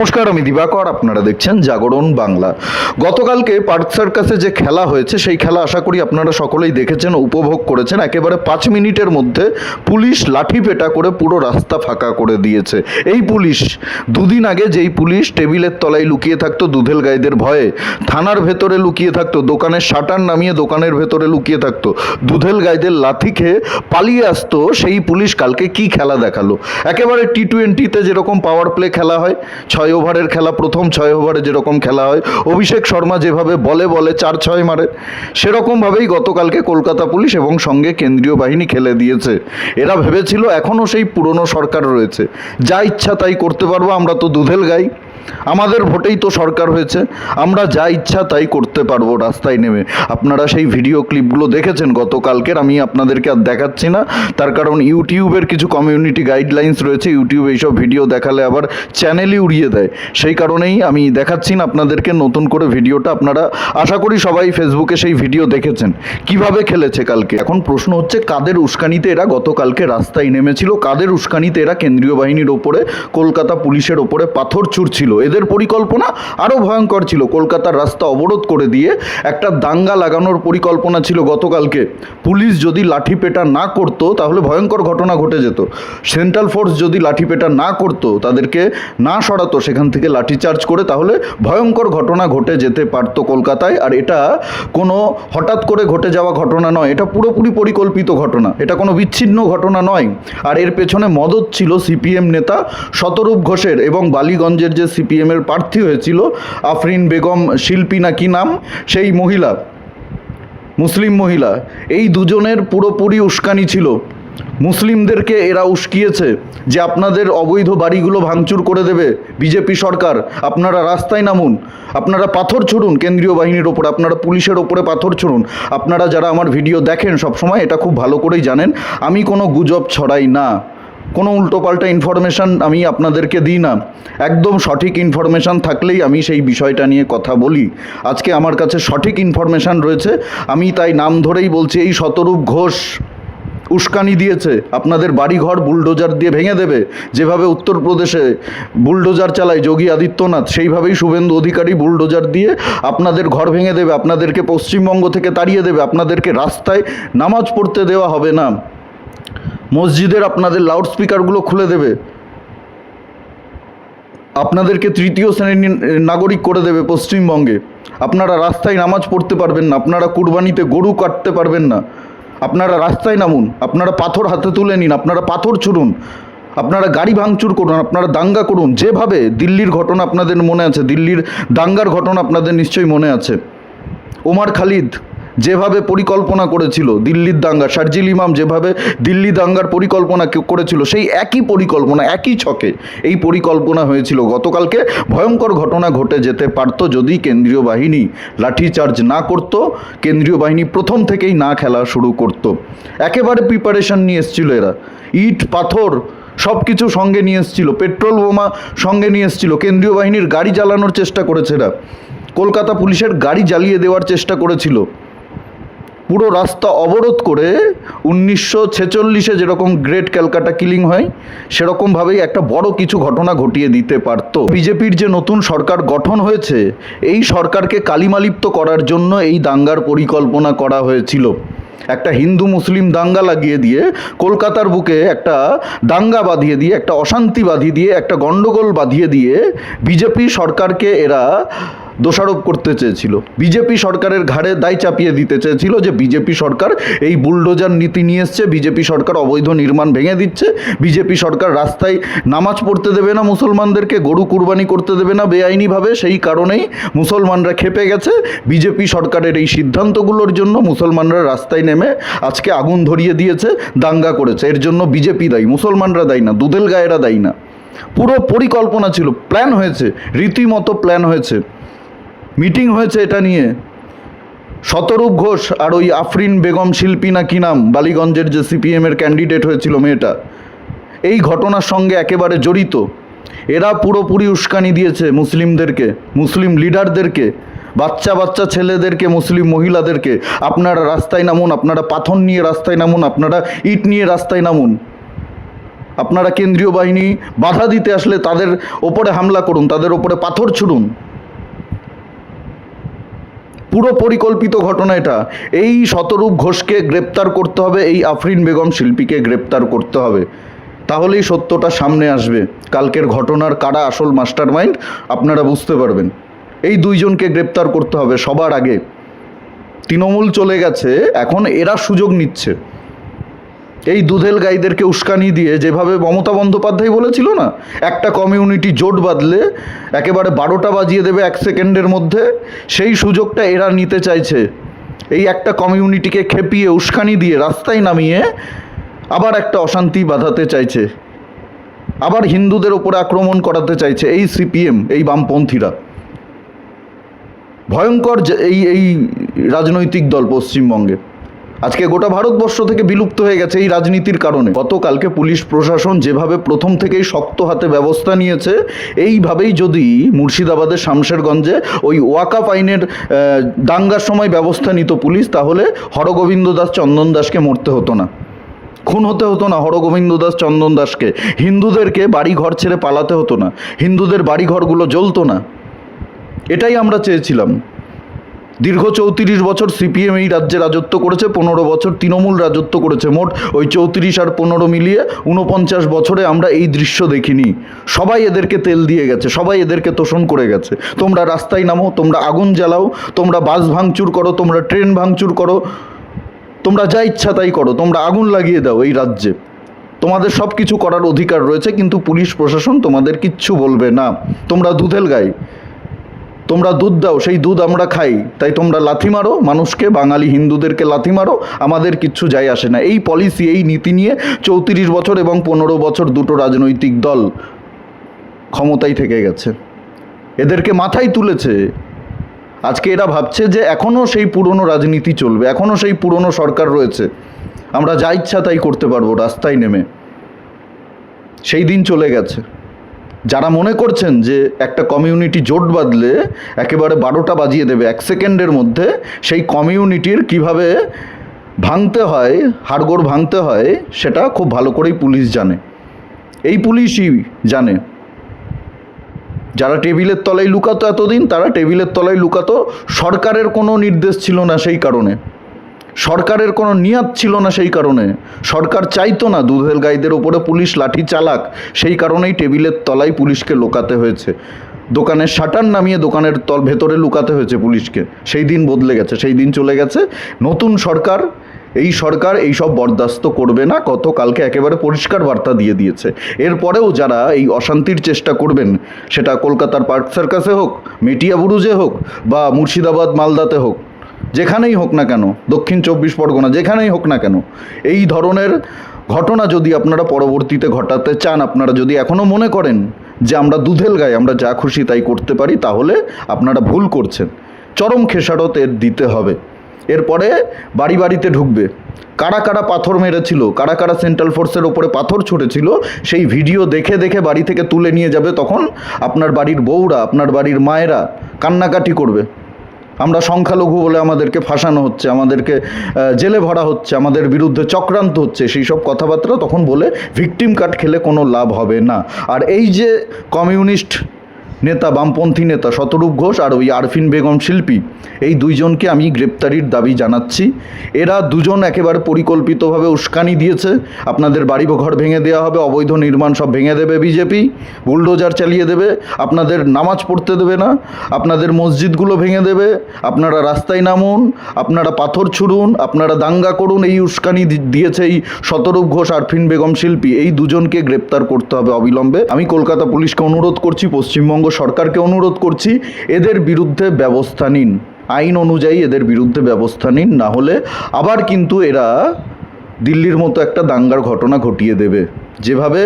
নমস্কার, আমি দিবাকর। আপনারা দেখছেন জাগরণ বাংলা। গতকালকে পার্ক সার্কাসে যে খেলা হয়েছে সেই খেলা আশা করি আপনারা সকলেই দেখেছেন, উপভোগ করেছেন। একেবারে 5 মিনিটের মধ্যে পুলিশ লাঠি পেটা করে পুরো রাস্তা ফাঁকা করে দিয়েছে। এই পুলিশ দুদিন আগে যেই পুলিশ টেবিলের তলায় লুকিয়ে থাকতো দুধেল গাইদের ভয়ে, থানার ভেতরে লুকিয়ে থাকতো, দোকানের শাটার নামিয়ে দোকানের ভেতরে লুকিয়ে থাকতো, দুধেল গাইদের লাথি খেয়ে পালিয়ে আসতো, সেই পুলিশ কালকে কি খেলা দেখালো। একেবারে টি-20-তে যেরকম পাওয়ার প্লে খেলা হয়, 6 ওভারের খেলা, প্রথম 6 ওভারে যেরকম খেলা হয়, অভিষেক শর্মা যেভাবে বলে 4-6 মারে, সেরকমভাবেই গতকালকে কলকাতা পুলিশ এবং সঙ্গে কেন্দ্রীয় বাহিনী খেলে দিয়েছে। এরা ভেবেছিল এখনও সেই পুরনো সরকার রয়েছে, যা ইচ্ছা তাই করতে পারবো, আমরা তো দুধেল গাই, আমাদের ভোটেই তো সরকার হয়েছে, আমরা যা ইচ্ছা তাই করতে পারবো রাস্তায় নেমে। আপনারা সেই ভিডিও ক্লিপগুলো দেখেছেন গতকালকের, আমি আপনাদেরকে আর দেখাচ্ছি না, তার কারণ ইউটিউবের কিছু কমিউনিটি গাইডলাইন্স রয়েছে। ইউটিউব এইসব ভিডিও দেখালে আবার চ্যানেলই উড়িয়ে দেয়, সেই কারণেই আমি দেখাচ্ছি না আপনাদেরকে নতুন করে ভিডিওটা। আপনারা আশা করি সবাই ফেসবুকে সেই ভিডিও দেখেছেন কিভাবে খেলেছে কালকে। এখন প্রশ্ন হচ্ছে, কাদের উস্কানিতে এরা গতকালকে রাস্তায় নেমেছিল, কাদের উস্কানিতে এরা কেন্দ্রীয় বাহিনীর ওপরে, কলকাতা পুলিশের ওপরে পাথর ছুঁড়ছিল। এদের পরিকল্পনা আরও ভয়ঙ্কর ছিল। কলকাতার রাস্তা অবরোধ করে দিয়ে একটা দাঙ্গা লাগানোর পরিকল্পনা ছিল গতকালকে। পুলিশ যদি লাঠিপেটা না করতো তাহলে ভয়ঙ্কর ঘটনা ঘটে যেত। সেন্ট্রাল ফোর্স যদি লাঠিপেটা না করতো, তাদেরকে না সরাতো সেখান থেকে লাঠিচার্জ করে, তাহলে ভয়ঙ্কর ঘটনা ঘটে যেতে পারতো কলকাতায়। আর এটা কোনো হঠাৎ করে ঘটে যাওয়া ঘটনা নয়, এটা পুরোপুরি পরিকল্পিত ঘটনা, এটা কোনো বিচ্ছিন্ন ঘটনা নয়। আর এর পেছনে মদত ছিল সিপিএম নেতা শতরূপ ঘোষের এবং বালিগঞ্জের যে সিপিএমের প্রার্থী হয়েছিল আফরিন বেগম শিল্পী না কি নাম, সেই মহিলা, মুসলিম মহিলা, এই দুজনের পুরোপুরি উস্কানি ছিল। মুসলিমদেরকে এরা উস্কিয়েছে যে আপনাদের অবৈধ বাড়িগুলো ভাঙচুর করে দেবে বিজেপি সরকার, আপনারা রাস্তায় নামুন, আপনারা পাথর ছুড়ুন কেন্দ্রীয় বাহিনীর ওপরে, আপনারা পুলিশের ওপরে পাথর ছুড়ুন। আপনারা যারা আমার ভিডিও দেখেন সবসময় এটা খুব ভালো করেই জানেন, আমি কোনো গুজব ছড়াই না, কোনো উল্টোপাল্টা ইনফরমেশান আমি আপনাদেরকে দিই না। একদম সঠিক ইনফরমেশান থাকলেই আমি সেই বিষয়টা নিয়ে কথা বলি। আজকে আমার কাছে সঠিক ইনফরমেশান রয়েছে, আমি তাই নাম ধরেই বলছি। এই শতরূপ ঘোষ উস্কানি দিয়েছে, আপনাদের বাড়িঘর বুলডোজার দিয়ে ভেঙে দেবে, যেভাবে উত্তরপ্রদেশে বুলডোজার চালায় যোগী আদিত্যনাথ, সেইভাবেই শুভেন্দু অধিকারী বুলডোজার দিয়ে আপনাদের ঘর ভেঙে দেবে, আপনাদেরকে পশ্চিমবঙ্গ থেকে তাড়িয়ে দেবে, আপনাদেরকে রাস্তায় নামাজ পড়তে দেওয়া হবে না, মসজিদের আপনাদের লাউডস্পিকারগুলো খুলে দেবে, আপনাদেরকে তৃতীয় শ্রেণীর নাগরিক করে দেবে পশ্চিমবঙ্গে, আপনারা রাস্তায় নামাজ পড়তে পারবেন না, আপনারা কুরবানিতে গরু কাটতে পারবেন না। আপনারা রাস্তায় নামুন, আপনারা পাথর হাতে তুলে নিন, আপনারা পাথর ছুড়ুন, আপনারা গাড়ি ভাঙচুর করুন, আপনারা দাঙ্গা করুন। যেভাবে দিল্লির ঘটনা আপনাদের মনে আছে, দিল্লির দাঙ্গার ঘটনা আপনাদের নিশ্চয়ই মনে আছে, ওমর খালিদ যেভাবে পরিকল্পনা করেছিল দিল্লির দাঙ্গা, শারজিল ইমাম যেভাবে দিল্লি দাঙ্গার পরিকল্পনা করেছিল, সেই একই পরিকল্পনা, একই ছকে এই পরিকল্পনা হয়েছিল গতকালকে। ভয়ঙ্কর ঘটনা ঘটে যেতে পারত যদি কেন্দ্রীয় বাহিনী লাঠিচার্জ না করত, কেন্দ্রীয় বাহিনী প্রথম থেকেই না খেলা শুরু করত। একেবারে প্রিপারেশন নিয়ে এসেছিল এরা, ইট পাথর সব কিছু সঙ্গে নিয়ে এসেছিল, পেট্রোল বোমা সঙ্গে নিয়ে এসেছিল, কেন্দ্রীয় বাহিনীর গাড়ি জ্বালানোর চেষ্টা করেছে এরা, কলকাতা পুলিশের গাড়ি জ্বালিয়ে দেওয়ার চেষ্টা করেছিল, পুরো রাস্তা অবরোধ করে 1946-এ যেরকম গ্রেট ক্যালকাটা কিলিং হয় সেরকমভাবেই একটা বড় কিছু ঘটনা ঘটিয়ে দিতে পারত। বিজেপির যে নতুন সরকার গঠন হয়েছে, এই সরকারকে কালিমালিপ্ত করার জন্য এই দাঙ্গার পরিকল্পনা করা হয়েছিল। একটা হিন্দু মুসলিম দাঙ্গা লাগিয়ে দিয়ে, কলকাতার বুকে একটা দাঙ্গা বাঁধিয়ে দিয়ে, একটা অশান্তি বাঁধিয়ে দিয়ে, একটা গণ্ডগোল বাঁধিয়ে দিয়ে বিজেপি সরকারকে এরা দোষারোপ করতে চেয়েছিল, বিজেপি সরকারের ঘাড়ে দায় চাপিয়ে দিতে চেয়েছিল যে বিজেপি সরকার এই বুলডোজার নীতি নিয়ে এসছে, বিজেপি সরকার অবৈধ নির্মাণ ভেঙে দিচ্ছে, বিজেপি সরকার রাস্তায় নামাজ পড়তে দেবে না মুসলমানদেরকে, গরু কুরবানি করতে দেবে না বেআইনিভাবে। সেই কারণেই মুসলমানরা খেপে গেছে, বিজেপি সরকারের এই সিদ্ধান্তগুলোর জন্য মুসলমানরা রাস্তায় নেমে আজকে আগুন ধরিয়ে দিয়েছে, দাঙ্গা করেছে। এর জন্য বিজেপি দায়ী, মুসলমানরা দায়ী না, দুধেল গায়েরা দায়ী না। পুরো পরিকল্পনা ছিল, প্ল্যান হয়েছে, রীতিমতো প্ল্যান হয়েছে, মিটিং হয়েছে এটা নিয়ে। শতরূপ ঘোষ আর ওই আফরিন বেগম শিল্পী না কি নাম, বালিগঞ্জের যে সিপিএমের ক্যান্ডিডেট হয়েছিল মেয়েটা, এই ঘটনার সঙ্গে একেবারে জড়িত। এরা পুরোপুরি উস্কানি দিয়েছে মুসলিমদেরকে, মুসলিম লিডারদেরকে, বাচ্চা বাচ্চা ছেলেদেরকে, মুসলিম মহিলাদেরকে, আপনারা রাস্তায় নামুন, আপনারা পাথর নিয়ে রাস্তায় নামুন, আপনারা ইট নিয়ে রাস্তায় নামুন। আপনারা কেন্দ্রীয় বাহিনী বাধা দিতে আসলে তাদের ওপরে হামলা করুন, তাদের ওপরে পাথর ছুড়ুন। পুরো পরিকল্পিত ঘটনা এটা। এই শতরূপ ঘোষকে গ্রেপ্তার করতে হবে, এই আফরিন বেগম শিল্পীকে গ্রেপ্তার করতে হবে, তাহলেই সত্যটা সামনে আসবে। কালকের ঘটনার কারা আসল মাস্টারমাইন্ড আপনারা বুঝতে পারবেন। এই দুইজনকে গ্রেপ্তার করতে হবে সবার আগে। তৃণমূল চলে গেছে, এখন এরা সুযোগ নিচ্ছে। এই দুধেল গাইদেরকে উস্কানি দিয়ে, যেভাবে মমতা বন্দ্যোপাধ্যায় বলেছিল না, একটা কমিউনিটি জোট বাঁধলে একেবারে 12টা বাজিয়ে দেবে 1 সেকেন্ডের মধ্যে, সেই সুযোগটা এরা নিতে চাইছে। এই একটা কমিউনিটিকে খেপিয়ে উস্কানি দিয়ে রাস্তায় নামিয়ে আবার একটা অশান্তি বাঁধাতে চাইছে, আবার হিন্দুদের ওপরে আক্রমণ করাতে চাইছে এই সিপিএম, এই বামপন্থীরা। ভয়ঙ্কর এই রাজনৈতিক দল পশ্চিমবঙ্গে আজকে গোটা ভারতবর্ষ থেকে বিলুপ্ত হয়ে গেছে এই রাজনীতির কারণে। গতকালকে পুলিশ প্রশাসন যেভাবে প্রথম থেকেই শক্ত হাতে ব্যবস্থা নিয়েছে, এইভাবেই যদি মুর্শিদাবাদের শামশেরগঞ্জে ওই ওয়াকাফ আইনের দাঙ্গার সময় ব্যবস্থা নিত পুলিশ, তাহলে হরগোবিন্দ দাস চন্দন দাসকে মরতে হতো না, খুন হতে হতো না হরগোবিন্দ দাস চন্দন দাসকে, হিন্দুদেরকে বাড়ি ঘর ছেড়ে পালাতে হতো না, হিন্দুদের বাড়ি ঘরগুলো জ্বলতো না। এটাই আমরা চেয়েছিলাম। দীর্ঘ 34 বছর সিপিএম এই রাজ্যে রাজত্ব করেছে, 15 বছর তৃণমূল রাজত্ব করেছে। মোট ওই 34 আর 15 মিলিয়ে 49 বছরে আমরা এই দৃশ্য দেখিনি। সবাই এদেরকে তেল দিয়ে গেছে, সবাই এদেরকে তোষণ করে গেছে। তোমরা রাস্তায় নামো, তোমরা আগুন জ্বালাও, তোমরা বাস ভাঙচুর করো, তোমরা ট্রেন ভাঙচুর করো, তোমরা যা ইচ্ছা তাই করো, তোমরা আগুন লাগিয়ে দাও এই রাজ্যে। তোমাদের সব কিছু করার অধিকার রয়েছে, কিন্তু পুলিশ প্রশাসন তোমাদের কিচ্ছু বলবে না। তোমরা দুধেল গাই, তোমরা দুধ দাও, সেই দুধ আমরা খাই, তাই তোমরা লাথি মারো মানুষকে, বাঙালি হিন্দুদেরকে লাথি মারো, আমাদের কিচ্ছু যায় আসে না। এই পলিসি, এই নীতি নিয়ে 34 বছর এবং 15 বছর দুটো রাজনৈতিক দল ক্ষমতায় থেকে গেছে, এদেরকে মাথায় তুলেছে। আজকে এরা ভাবছে যে এখনও সেই পুরনো রাজনীতি চলবে, এখনও সেই পুরনো সরকার রয়েছে, আমরা যা ইচ্ছা তাই করতে পারবো রাস্তায় নেমে। সেই দিন চলে গেছে। যারা মনে করছেন যে একটা কমিউনিটি জোট বাঁধলে একেবারে 12টা বাজিয়ে দেবে 1 সেকেন্ডের মধ্যে, সেই কমিউনিটির কিভাবে ভাঙতে হয়, হাড়গোড় ভাঙতে হয়, সেটা খুব ভালো করেই পুলিশ জানে। এই পুলিশই জানে। যারা টেবিলের তলায় লুকাতো এতদিন, তারা টেবিলের তলায় লুকাতো, সরকারের কোনো নির্দেশ ছিল না সেই কারণে, সরকারের কোনো নিয়াত ছিল না সেই কারণে, সরকার চাইতো না দুধেল গাইদের ওপরে পুলিশ লাঠি চালাক, সেই কারণেই টেবিলের তলায় পুলিশকে লুকাতে হয়েছে, দোকানের শাটার নামিয়ে দোকানের ভেতরে লুকাতে হয়েছে পুলিশকে। সেই দিন বদলে গেছে, সেই দিন চলে গেছে। নতুন সরকার, এই সরকার এই সব বরদাস্ত করবে না, গতকালকে একেবারে পরিষ্কার বার্তা দিয়ে দিয়েছে। এরপরেও যারা এই অশান্তির চেষ্টা করবেন, সেটা কলকাতার পার্ক সার্কাসে হোক, মেটিয়া বুরুজে হোক, বা মুর্শিদাবাদ মালদাতে হোক, যেখানেই হোক না কেন, দক্ষিণ 24 পরগনা যেখানেই হোক না কেন, এই ধরনের ঘটনা যদি আপনারা পরবর্তীতে ঘটাতে চান, আপনারা যদি এখনও মনে করেন যে আমরা দুধেল গাই, আমরা যা খুশি তাই করতে পারি, তাহলে আপনারা ভুল করছেন। চরম খেসারত এর দিতে হবে। এরপরে বাড়ি বাড়িতে ঢুকবে, কারা কারা পাথর মেরেছিল, কারা কারা সেন্ট্রাল ফোর্সের ওপরে পাথর ছুঁড়েছিল, সেই ভিডিও দেখে দেখে বাড়ি থেকে তুলে নিয়ে যাবে। তখন আপনার বাড়ির বউরা, আপনার বাড়ির মায়েরা কান্নাকাটি করবে, আমরা সংখ্যালঘু বলে আমাদেরকে ফাঁসানো হচ্ছে, আমাদেরকে জেলে ভরা হচ্ছে, আমাদের বিরুদ্ধে চক্রান্ত হচ্ছে, সেই সব কথাবার্তা তখন বলে ভিকটিম কার্ড খেলে কোনো লাভ হবে না। আর এই যে কমিউনিস্ট নেতা, বামপন্থী নেতা শতরূপ ঘোষ আর ওই আরফিন বেগম শিল্পী, এই দুইজনকে আমি গ্রেপ্তারির দাবি জানাচ্ছি। এরা দুজন একেবারে পরিকল্পিতভাবে উস্কানি দিয়েছে। আপনাদের বাড়ি ঘর ভেঙে দেওয়া হবে, অবৈধ নির্মাণ সব ভেঙে দেবে বিজেপি, বুলডোজার চালিয়ে দেবে, আপনাদের নামাজ পড়তে দেবে না, আপনাদের মসজিদগুলো ভেঙে দেবে, আপনারা রাস্তায় নামুন, আপনারা পাথর ছুড়ুন, আপনারা দাঙ্গা করুন। এই উস্কানি দিয়েছে এই শতরূপ ঘোষ, আরফিন বেগম শিল্পী, এই দুজনকে গ্রেপ্তার করতে হবে অবিলম্বে। আমি কলকাতা পুলিশকে অনুরোধ করছি, পশ্চিমবঙ্গ সরকারকে অনুরোধ করছি, এদের বিরুদ্ধে ব্যবস্থা নিন, আইন অনুযায়ী এদের বিরুদ্ধে ব্যবস্থা নিন, না হলে আবার কিন্তু এরা দিল্লির মতো একটা দাঙ্গার ঘটনা ঘটিয়ে দেবে। যেভাবে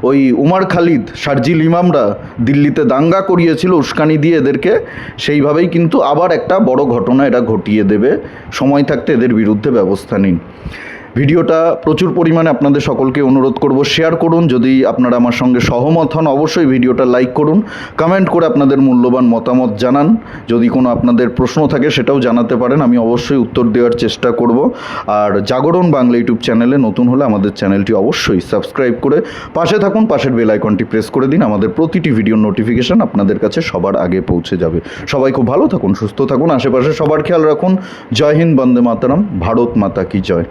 ওই উমার খালিদ, শারজিল ইমামরা দিল্লিতে দাঙ্গা করিয়েছিল উস্কানি দিয়ে এদেরকে, সেইভাবেই কিন্তু আবার একটা বড় ঘটনা এরা ঘটিয়ে দেবে। সময় থাকতে এদের বিরুদ্ধে ব্যবস্থা নিন। ভিডিওটা প্রচুর পরিমাণে আপনাদের সকলকে অনুরোধ করব শেয়ার করুন। যদি আপনারা আমার সঙ্গে সহমত হন অবশ্যই ভিডিওটা লাইক করুন, কমেন্ট করে আপনাদের মূল্যবান মতামত জানান। যদি কোনো আপনাদের প্রশ্ন থাকে সেটাও জানাতে পারেন, আমি অবশ্যই উত্তর দেওয়ার চেষ্টা করব। আর জাগরণ বাংলা ইউটিউব চ্যানেলে নতুন হলে আমাদের চ্যানেলটি অবশ্যই সাবস্ক্রাইব করে পাশে থাকুন, পাশের বেল আইকনটি প্রেস করে দিন। আমাদের প্রতিটি ভিডিওর নোটিফিকেশন আপনাদের কাছে সবার আগে পৌঁছে যাবে। সবাই খুব ভালো থাকুন, সুস্থ থাকুন, আশেপাশে সবার খেয়াল রাখুন। জয় হিন্দ, বন্দে মাতরম, ভারত মাতা কি জয়।